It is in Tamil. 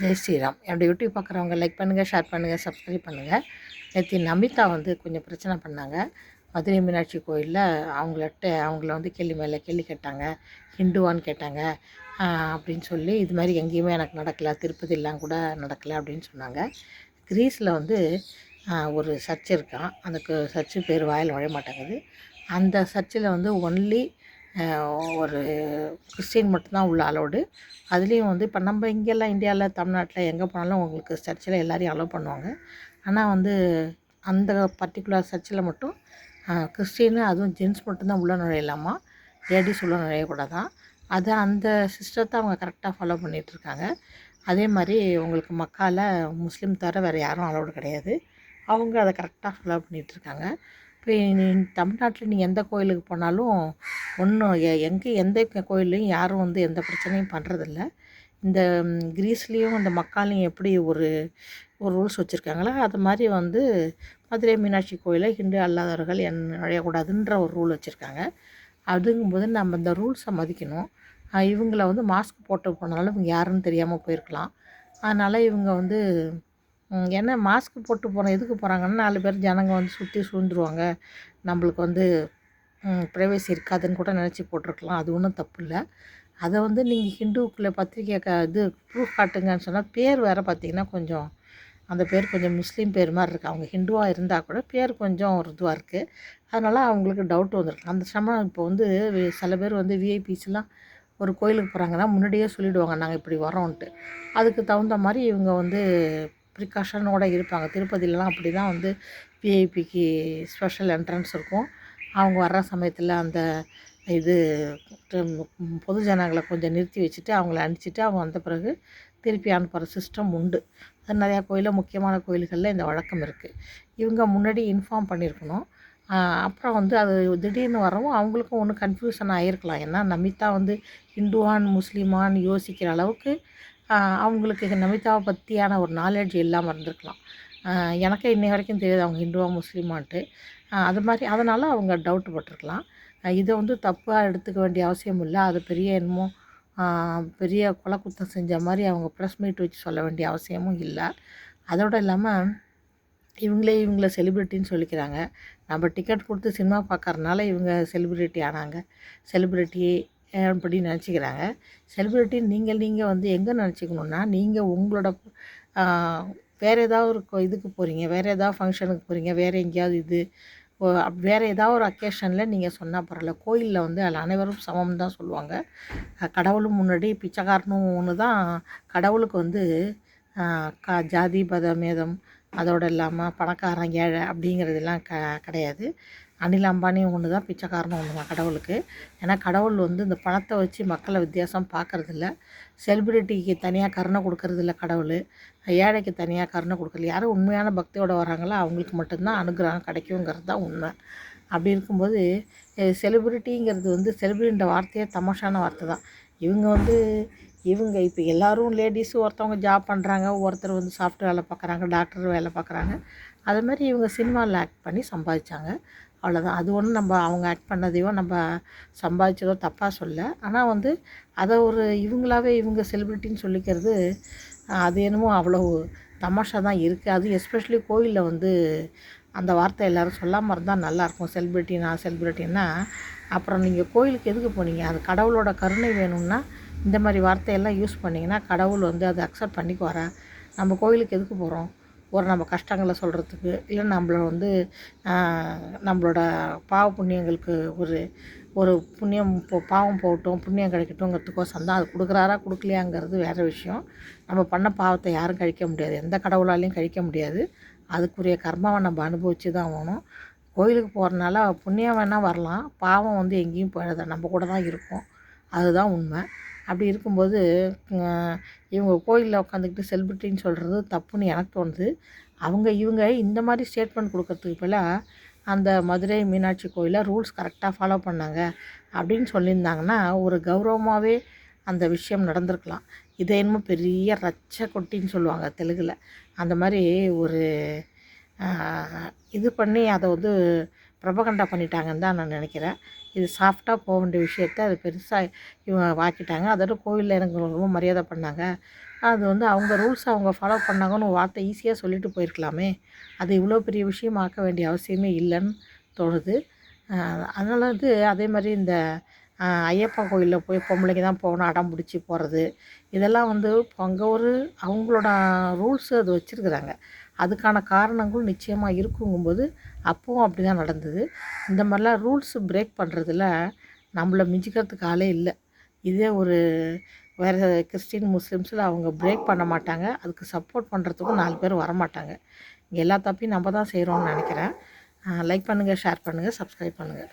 ஜெய் ஸ்ரீராம். என்னோட யூடியூப் பார்க்குறவங்க லைக் பண்ணுங்கள், ஷேர் பண்ணுங்கள், சப்ஸ்கிரைப் பண்ணுங்கள். நேற்று நமிதா வந்து கொஞ்சம் பிரச்சனை பண்ணாங்க. மதுரை மீனாட்சி கோயிலில் அவங்கள வந்து கேள்வி மேலே கேள்வி கேட்டாங்க. ஹிந்துவான்னு கேட்டாங்க. அப்படின்னு சொல்லி இது மாதிரி எங்கேயுமே எனக்கு நடக்கலை, திருப்பதிலாம் கூட நடக்கலை அப்படின்னு சொன்னாங்க. கிரீஸில் வந்து ஒரு சர்ச் இருக்கான். அந்த சர்ச்சு பேர் வாயில் நுழைய மாட்டேங்குது. அந்த சர்ச்சில் வந்து ஒன்லி ஒரு கிறிஸ்டின் மட்டும்தான் உள்ள அலோடு. அதுலேயும் வந்து இப்போ நம்ம இங்கெல்லாம் இந்தியாவில் தமிழ்நாட்டில் எங்கே போனாலும் உங்களுக்கு சர்ச்சில் எல்லாரையும் அலோவ் பண்ணுவாங்க. ஆனால் வந்து அந்த பர்டிகுலர் சர்ச்சில் மட்டும் கிறிஸ்டின்னு, அதுவும் ஜென்ட்ஸ் மட்டும்தான் உள்ளே நுழையலாமா, லேடிஸ் உள்ளே நுழையக்கூடாதான். அதை அந்த சிஸ்டத்தை அவங்க கரெக்டாக ஃபாலோ பண்ணிகிட்ருக்காங்க. அதே மாதிரி உங்களுக்கு மக்காவில் முஸ்லீம் தவிர வேறு யாரும் அலோடு கிடையாது. அவங்க அதை கரெக்டாக ஃபாலோ பண்ணிகிட்ருக்காங்க. இப்போ தமிழ்நாட்டில் நீங்கள் எந்த கோயிலுக்கு போனாலும் ஒன்றும் எந்த கோயில்லையும் யாரும் வந்து எந்த பிரச்சனையும் பண்ணுறதில்ல. இந்த கிரீஸ்லேயும் இந்த மக்காலையும் எப்படி ஒரு ரூல்ஸ் வச்சுருக்காங்களோ அது மாதிரி வந்து மதுரை மீனாட்சி கோயிலில் ஹிந்து அல்லாதவர்கள் நுழையக்கூடாதுன்ற ஒரு ரூல் வச்சுருக்காங்க. அதுங்கும்போது நம்ம இந்த ரூல்ஸை மதிக்கணும். இவங்கள வந்து மாஸ்க் போட்டு போனாலும் இவங்க யாருன்னு தெரியாமல் போயிருக்கலாம். அதனால் இவங்க வந்து ஏன்னா மாஸ்க் போட்டு போகிறோம் எதுக்கு போகிறாங்கன்னா 4 பேர் ஜனங்க வந்து சுற்றி சூழ்ந்துருவாங்க, நம்மளுக்கு வந்து ப்ரைவசி இருக்காதுன்னு கூட நினச்சி போட்டிருக்கலாம். அது ஒன்றும் தப்பு இல்லை. அதை வந்து நீங்கள் ஹிந்துக்குள்ளே பத்திரிக்கை இது ப்ரூஃப் காட்டுங்கன்னு சொன்னால் பேர் வேறு பார்த்திங்கன்னா கொஞ்சம் அந்த பேர் கொஞ்சம் முஸ்லீம் பேர் மாதிரி இருக்குது. அவங்க ஹிந்துவாக இருந்தால் கூட பேர் கொஞ்சம் ஒரு இதுவாக இருக்குது. அதனால் அவங்களுக்கு டவுட் வந்திருக்கு. அந்த சமயம் இப்போ வந்து சில பேர் வந்து விஐபிஸ்லாம் ஒரு கோயிலுக்கு போகிறாங்கன்னா முன்னாடியே சொல்லிவிடுவாங்க நாங்கள் இப்படி வரோன்ட்டு. அதுக்கு தகுந்த மாதிரி இவங்க வந்து ப்ரிகாஷனோடு இருப்பாங்க. திருப்பதிலலாம் அப்படி தான் வந்து விஐபிக்கு ஸ்பெஷல் என்ட்ரன்ஸ் இருக்கும். அவங்க வர்ற சமயத்தில் அந்த இது பொது ஜனங்களை கொஞ்சம் நிறுத்தி வச்சுட்டு அவங்கள அனுப்பிச்சிட்டு அவங்க வந்த பிறகு திருப்பி அனுப்புகிற சிஸ்டம் உண்டு. அது நிறையா கோயிலில், முக்கியமான கோயில்களில் இந்த வழக்கம் இருக்குது. இவங்க முன்னாடி இன்ஃபார்ம் பண்ணியிருக்கணும். அப்புறம் வந்து அது திடீர்னு வரவும் அவங்களுக்கும் ஒன்றும் கன்ஃபியூஷன் ஆகிருக்கலாம். ஏன்னா நமிதா வந்து ஹிந்துவான் முஸ்லீமான்னு யோசிக்கிற அளவுக்கு அவங்களுக்கு நமிதாவை பற்றியான ஒரு நாலேட்ஜ் இல்லாமல் இருந்திருக்கலாம். எனக்கே இன்னை வரைக்கும் தெரியாது அவங்க ஹிந்துவா முஸ்லீமான்ட்டு. அது மாதிரி அதனால் அவங்க டவுட் பட்டிருக்கலாம். இதை வந்து தப்பாக எடுத்துக்க வேண்டிய அவசியம் இல்லை. அது பெரிய என்னமோ பெரிய கொலை குத்தம் செஞ்ச மாதிரி அவங்க ப்ரெஸ் மீட் வச்சு சொல்ல வேண்டிய அவசியமும் இல்லை. அதோடு இல்லாமல் இவங்கள செலிப்ரிட்டின்னு சொல்லிக்கிறாங்க. நம்ம டிக்கெட் கொடுத்து சினிமா பார்க்கறனால இவங்க செலிப்ரிட்டி ஆனாங்க. செலிப்ரிட்டி அப்படி நினச்சிக்கிறாங்க. செலிப்ரிட்டின்னு நீங்கள் வந்து எங்கே நினச்சிக்கணுன்னா, நீங்கள் உங்களோட வேறு ஏதாவது ஒரு இதுக்கு போகிறீங்க, வேறு ஏதாவது ஃபங்க்ஷனுக்கு போகிறீங்க, வேறு எங்கேயாவது வேறு ஏதாவது ஒரு அக்கேஷனில் நீங்கள் சொன்னால் பரவாயில்ல. கோயிலில் வந்து அதில் அனைவரும் சமம் தான் சொல்லுவாங்க. கடவுளும் முன்னாடி பிச்சைக்காரனும் ஒன்று தான். கடவுளுக்கு வந்து ஜாதி பேதம் அதோடு இல்லாமல் பணக்காரன் ஏழை அப்படிங்கிறதெல்லாம் கிடையாது. அனில் அம்பானியும் ஒன்று தான், பிச்சைக்காரனும் ஒன்று தான் கடவுளுக்கு. ஏன்னா கடவுள் வந்து இந்த பணத்தை வச்சு மக்களை வித்தியாசம் பார்க்குறதில்ல. செலிப்ரிட்டிக்கு தனியாக கருணை கொடுக்கறதில்ல கடவுள். ஏழைக்கு தனியாக கருணை கொடுக்கல. யாரும் உண்மையான பக்தியோடு வராங்களோ அவங்களுக்கு மட்டும்தான் அனுகிரகம் கிடைக்குங்கிறது தான் உண்மை. அப்படி இருக்கும்போது செலிப்ரிட்டிங்கிறது வந்து செலிப்ரிட்டின்ற வார்த்தையே தமாஷான வார்த்தை தான். இவங்க இப்போ எல்லோரும் லேடிஸு ஒருத்தவங்க ஜாப் பண்ணுறாங்க, ஒருத்தர் வந்து சாஃப்ட்வேர் வேலை பார்க்குறாங்க, டாக்டர் வேலை பார்க்குறாங்க. அதுமாதிரி இவங்க சினிமாவில் ஆக்ட் பண்ணி சம்பாதிச்சாங்க, அவ்வளோதான். அது ஒன்றும் நம்ம அவங்க ஆக்ட் பண்ணதையோ நம்ம சம்பாதிச்சதோ தப்பாக சொல்ல. ஆனால் வந்து அதை ஒரு இவங்க செலிப்ரிட்டின்னு சொல்லிக்கிறது அது என்னமோ அவ்வளோ தமாஷா தான் இருக்குது. அது எஸ்பெஷலி கோயிலில் வந்து அந்த வார்த்தை எல்லோரும் சொல்லாமல் இருந்தால் நல்லாயிருக்கும். செலிப்ரிட்டின்னா அப்புறம் நீங்கள் கோயிலுக்கு எதுக்கு போனீங்க? அது கடவுளோட கருணை வேணும்னா இந்த மாதிரி வார்த்தையெல்லாம் யூஸ் பண்ணிங்கன்னா கடவுள் வந்து அதை அக்செப்ட் பண்ணிக்குவாரா? நம்ம கோயிலுக்கு எதுக்கு போகிறோம்? நம்ம கஷ்டங்களை சொல்கிறதுக்கு, இல்லை நம்மள வந்து நம்மளோட பாவ புண்ணியங்களுக்கு ஒரு புண்ணியம் பாவம் போகட்டும், புண்ணியம் கிடைக்கட்டுங்கிறதுக்கோசம் தான். அது கொடுக்குறாரா கொடுக்கலையாங்கிறது வேறு விஷயம். நம்ம பண்ண பாவத்தை யாரும் கழிக்க முடியாது, எந்த கடவுளாலையும் கழிக்க முடியாது. அதுக்குரிய கர்மாவை நம்ம அனுபவித்து தான் ஆகணும். கோயிலுக்கு போகிறனால புண்ணியம் வேணால் வரலாம், பாவம் வந்து எங்கேயும் போயிடாது, நம்ம கூட தான் இருக்கும். அதுதான் உண்மை. அப்படி இருக்கும்போது இவங்க கோயிலில் உட்காந்துக்கிட்டு செலிப்ரிட்டின்னு சொல்கிறது தப்புன்னு எனக்கு தோணுது. இவங்க இந்த மாதிரி ஸ்டேட்மெண்ட் கொடுக்கறதுக்கு பதிலாக அந்த மதுரை மீனாட்சி கோயிலில் ரூல்ஸ் கரெக்டாக ஃபாலோ பண்ணாங்க அப்படின்னு சொல்லியிருந்தாங்கன்னா ஒரு கௌரவமாகவே அந்த விஷயம் நடந்திருக்கலாம். இதை என்னமோ பெரிய ரச்சை கொட்டின்னு சொல்லுவாங்க தெலுங்கில், அந்த மாதிரி ஒரு இது பண்ணி அதை வந்து பிரபகண்டா பண்ணிட்டாங்கன்னு தான் நான் நினைக்கிறேன். இது சாஃப்டாக போக வேண்டிய விஷயத்த அது பெருசாக இவங்க வாக்கிட்டாங்க. அதோட கோவிலில் எனக்கு ரொம்ப மரியாதை பண்ணாங்க, அது வந்து அவங்க ரூல்ஸை அவங்க ஃபாலோ பண்ணாங்கன்னு ஒரு வார்த்தை ஈஸியாக சொல்லிட்டு போயிருக்கலாமே. அது இவ்வளோ பெரிய விஷயமாக்க வேண்டிய அவசியமே இல்லைன்னு தோணுது. அதனால வந்து அதே மாதிரி இந்த ஐயப்பன் கோயிலில் போய் பொம்பளைங்க தான் போகணும் அடம் பிடிச்சி போகிறது, இதெல்லாம் வந்து அங்கே அவங்களோட ரூல்ஸு அது வச்சுருக்குறாங்க. அதுக்கான காரணங்களும் நிச்சயமாக இருக்குங்கும்போது அப்பவும் அப்படி தான் நடந்தது. இந்த மாதிரிலாம் ரூல்ஸு பிரேக் பண்ணுறதுல நம்மள மிஞ்சிக்கிறதுக்கு ஆளே இல்லை. இதே வேறு கிறிஸ்டின் முஸ்லீம்ஸில் அவங்க பிரேக் பண்ண மாட்டாங்க. அதுக்கு சப்போர்ட் பண்ணுறதுக்கும் 4 பேர் வரமாட்டாங்க. இங்கே எல்லா தப்பையும் நம்ம தான் செய்கிறோம்னு நினைக்கிறேன். லைக் பண்ணுங்கள், ஷேர் பண்ணுங்கள், சப்ஸ்கிரைப் பண்ணுங்கள்.